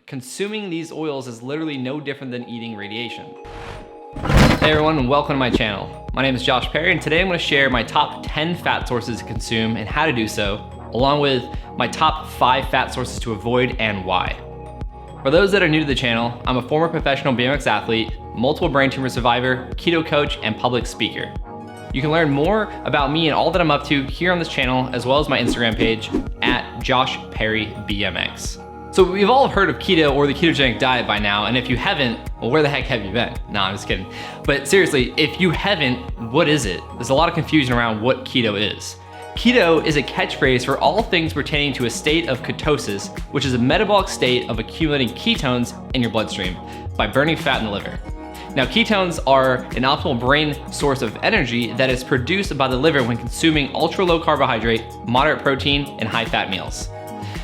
Consuming these oils is literally no different than eating radiation. Hey everyone, and welcome to my channel. My name is Josh Perry, and today I'm going to share my top 10 fat sources to consume and how to do so, along with my top 5 fat sources to avoid and why. For those that are new to the channel, I'm a former professional BMX athlete, multiple brain tumor survivor, keto coach, and public speaker. You can learn more about me and all that I'm up to here on this channel, as well as my Instagram page at Josh Perry BMX. So we've all heard of keto or the ketogenic diet by now, and if you haven't, well, where the heck have you been? No, I'm just kidding. But seriously, if you haven't, what is it? There's a lot of confusion around what keto is. Keto is a catchphrase for all things pertaining to a state of ketosis, which is a metabolic state of accumulating ketones in your bloodstream by burning fat in the liver. Now, ketones are an optimal brain source of energy that is produced by the liver when consuming ultra low carbohydrate, moderate protein, and high fat meals.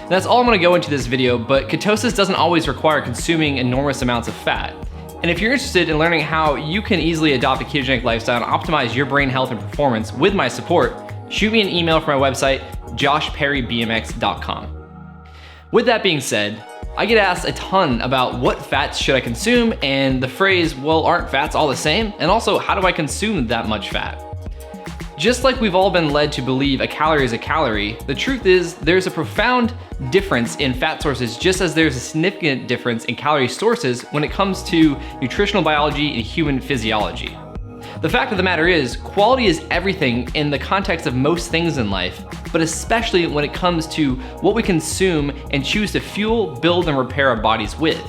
That's all I'm gonna go into this video, but ketosis doesn't always require consuming enormous amounts of fat. And if you're interested in learning how you can easily adopt a ketogenic lifestyle and optimize your brain health and performance with my support, shoot me an email from my website, joshperrybmx.com. With that being said, I get asked a ton about what fats should I consume, and the phrase, well, aren't fats all the same? And also, how do I consume that much fat? Just like we've all been led to believe a calorie is a calorie, the truth is there's a profound difference in fat sources, just as there's a significant difference in calorie sources when it comes to nutritional biology and human physiology. The fact of the matter is, quality is everything in the context of most things in life, but especially when it comes to what we consume and choose to fuel, build, and repair our bodies with.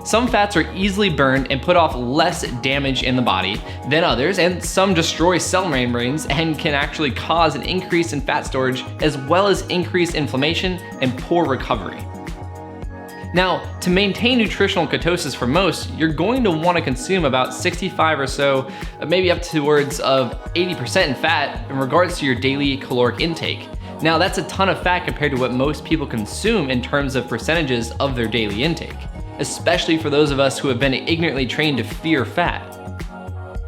Some fats are easily burned and put off less damage in the body than others, and some destroy cell membranes and can actually cause an increase in fat storage, as well as increased inflammation and poor recovery. Now, to maintain nutritional ketosis for most, you're going to want to consume about 65 or so, maybe up towards of 80% in fat in regards to your daily caloric intake. Now, that's a ton of fat compared to what most people consume in terms of percentages of their daily intake, especially for those of us who have been ignorantly trained to fear fat.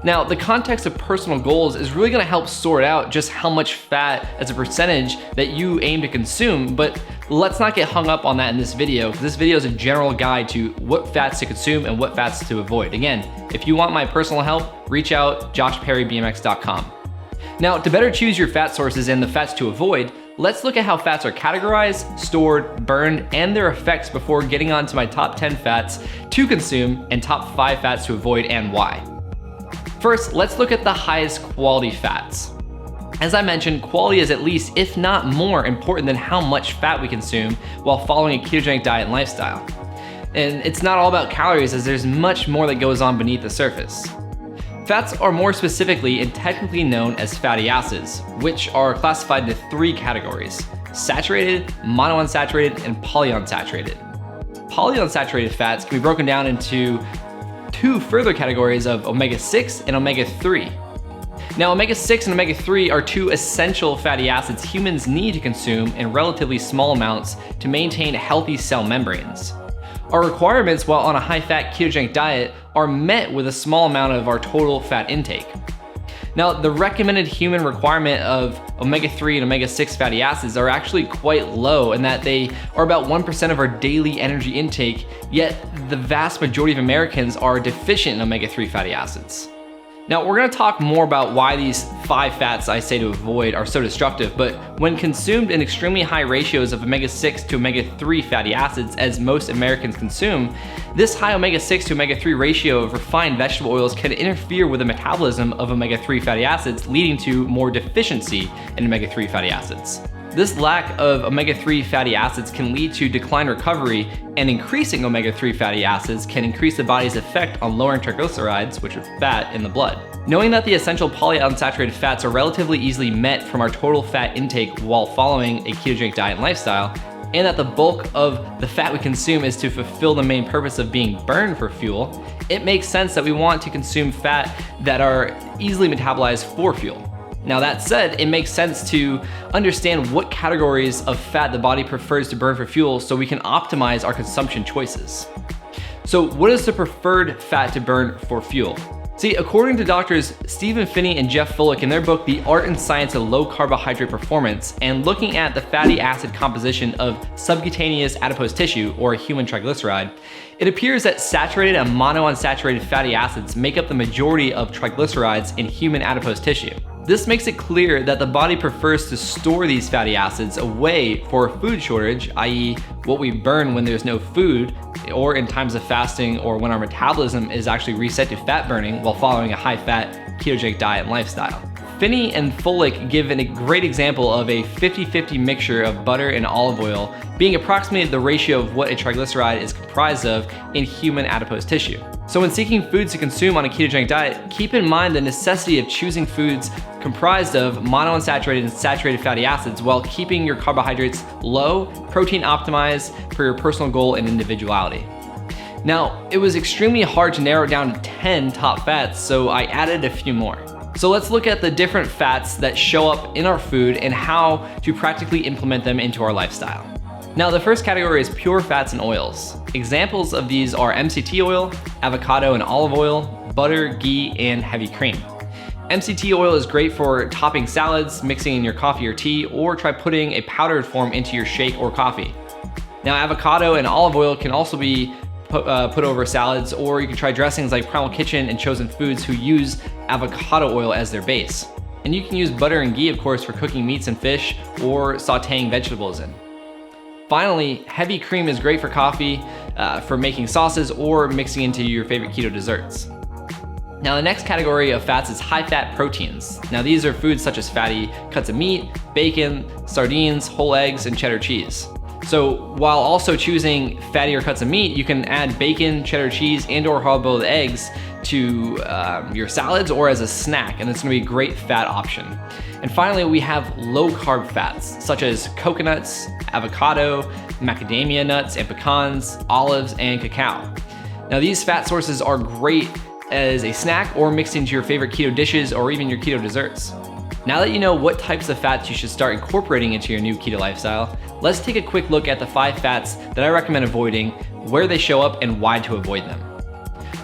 Now, the context of personal goals is really gonna help sort out just how much fat as a percentage that you aim to consume, but let's not get hung up on that in this video, because this video is a general guide to what fats to consume and what fats to avoid. Again, if you want my personal help, reach out, joshperrybmx.com. Now, to better choose your fat sources and the fats to avoid, let's look at how fats are categorized, stored, burned, and their effects before getting on to my top 10 fats to consume and top 5 fats to avoid and why. First, let's look at the highest quality fats. As I mentioned, quality is at least, if not more, important than how much fat we consume while following a ketogenic diet and lifestyle. And it's not all about calories, as there's much more that goes on beneath the surface. Fats are more specifically and technically known as fatty acids, which are classified into 3 categories: saturated, monounsaturated, and polyunsaturated. Polyunsaturated fats can be broken down into 2 further categories of omega-6 and omega-3. Now, omega-6 and omega-3 are 2 essential fatty acids humans need to consume in relatively small amounts to maintain healthy cell membranes. Our requirements while on a high-fat ketogenic diet are met with a small amount of our total fat intake. Now, the recommended human requirement of omega-3 and omega-6 fatty acids are actually quite low in that they are about 1% of our daily energy intake, yet the vast majority of Americans are deficient in omega-3 fatty acids. Now, we're gonna talk more about why these 5 fats I say to avoid are so destructive, but when consumed in extremely high ratios of omega-6 to omega-3 fatty acids, as most Americans consume, this high omega-6 to omega-3 ratio of refined vegetable oils can interfere with the metabolism of omega-3 fatty acids, leading to more deficiency in omega-3 fatty acids. This lack of omega-3 fatty acids can lead to declined recovery, and increasing omega-3 fatty acids can increase the body's effect on lowering triglycerides, which are fat in the blood. Knowing that the essential polyunsaturated fats are relatively easily met from our total fat intake while following a ketogenic diet and lifestyle, and that the bulk of the fat we consume is to fulfill the main purpose of being burned for fuel, it makes sense that we want to consume fat that are easily metabolized for fuel. Now, that said, it makes sense to understand what categories of fat the body prefers to burn for fuel so we can optimize our consumption choices. So what is the preferred fat to burn for fuel? See, according to doctors Stephen Phinney and Jeff Fullick in their book, The Art and Science of Low Carbohydrate Performance, and looking at the fatty acid composition of subcutaneous adipose tissue, or human triglyceride, it appears that saturated and monounsaturated fatty acids make up the majority of triglycerides in human adipose tissue. This makes it clear that the body prefers to store these fatty acids away for a food shortage, i.e. what we burn when there's no food, or in times of fasting, or when our metabolism is actually reset to fat burning while following a high-fat ketogenic diet and lifestyle. Phinney and Fullick give a great example of a 50-50 mixture of butter and olive oil being approximately the ratio of what a triglyceride is comprised of in human adipose tissue. So when seeking foods to consume on a ketogenic diet, keep in mind the necessity of choosing foods comprised of monounsaturated and saturated fatty acids while keeping your carbohydrates low, protein optimized for your personal goal and individuality. Now, it was extremely hard to narrow it down to 10 top fats, so I added a few more. So let's look at the different fats that show up in our food and how to practically implement them into our lifestyle. Now, the first category is pure fats and oils. Examples of these are MCT oil, avocado and olive oil, butter, ghee, and heavy cream. MCT oil is great for topping salads, mixing in your coffee or tea, or try putting a powdered form into your shake or coffee. Now, avocado and olive oil can also be put over salads, or you can try dressings like Primal Kitchen and Chosen Foods who use avocado oil as their base. And you can use butter and ghee, of course, for cooking meats and fish or sauteing vegetables in. Finally, heavy cream is great for coffee, for making sauces, or mixing into your favorite keto desserts. Now, the next category of fats is high-fat proteins. Now, these are foods such as fatty cuts of meat, bacon, sardines, whole eggs, and cheddar cheese. So while also choosing fattier cuts of meat, you can add bacon, cheddar cheese, and/or hard-boiled eggs to your salads or as a snack, and it's gonna be a great fat option. And finally, we have low-carb fats, such as coconuts, avocado, macadamia nuts and pecans, olives, and cacao. Now, these fat sources are great as a snack or mixed into your favorite keto dishes or even your keto desserts. Now that you know what types of fats you should start incorporating into your new keto lifestyle, let's take a quick look at the 5 fats that I recommend avoiding, where they show up, and why to avoid them.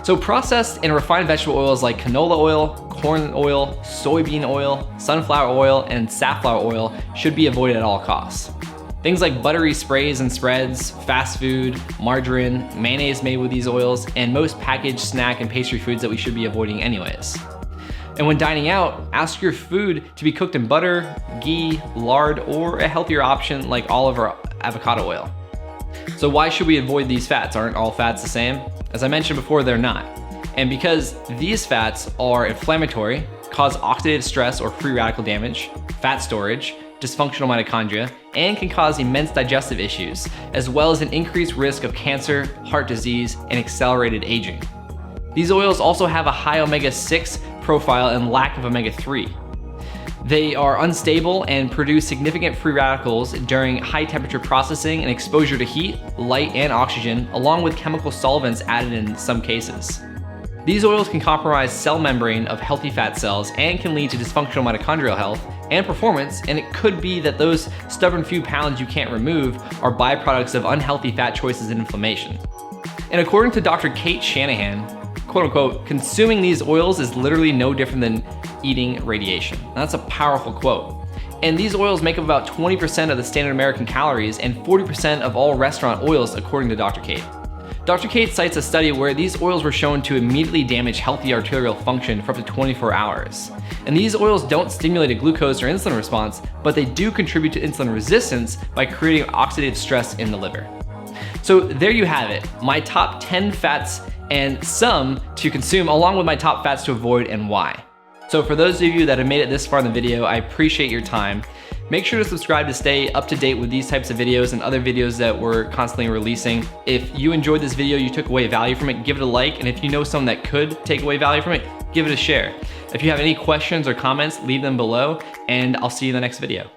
So processed and refined vegetable oils like canola oil, corn oil, soybean oil, sunflower oil, and safflower oil should be avoided at all costs. Things like buttery sprays and spreads, fast food, margarine, mayonnaise made with these oils, and most packaged snack and pastry foods that we should be avoiding anyways. And when dining out, ask your food to be cooked in butter, ghee, lard, or a healthier option like olive or avocado oil. So why should we avoid these fats? Aren't all fats the same? As I mentioned before, they're not. And because these fats are inflammatory, cause oxidative stress or free radical damage, fat storage, dysfunctional mitochondria, and can cause immense digestive issues, as well as an increased risk of cancer, heart disease, and accelerated aging. These oils also have a high omega-6 profile and lack of omega-3. They are unstable and produce significant free radicals during high temperature processing and exposure to heat, light, and oxygen, along with chemical solvents added in some cases. These oils can compromise cell membrane of healthy fat cells and can lead to dysfunctional mitochondrial health and performance, and it could be that those stubborn few pounds you can't remove are byproducts of unhealthy fat choices and inflammation. And according to Dr. Kate Shanahan, quote unquote, consuming these oils is literally no different than eating radiation. Now, that's a powerful quote. And these oils make up about 20% of the standard American calories and 40% of all restaurant oils, according to Dr. Kate. Dr. Kate cites a study where these oils were shown to immediately damage healthy arterial function for up to 24 hours. And these oils don't stimulate a glucose or insulin response, but they do contribute to insulin resistance by creating oxidative stress in the liver. So there you have it, my top 10 fats and some to consume, along with my top fats to avoid and why. So for those of you that have made it this far in the video, I appreciate your time. Make sure to subscribe to stay up to date with these types of videos and other videos that we're constantly releasing. If you enjoyed this video, you took away value from it, give it a like. And if you know someone that could take away value from it, give it a share. If you have any questions or comments, leave them below, and I'll see you in the next video.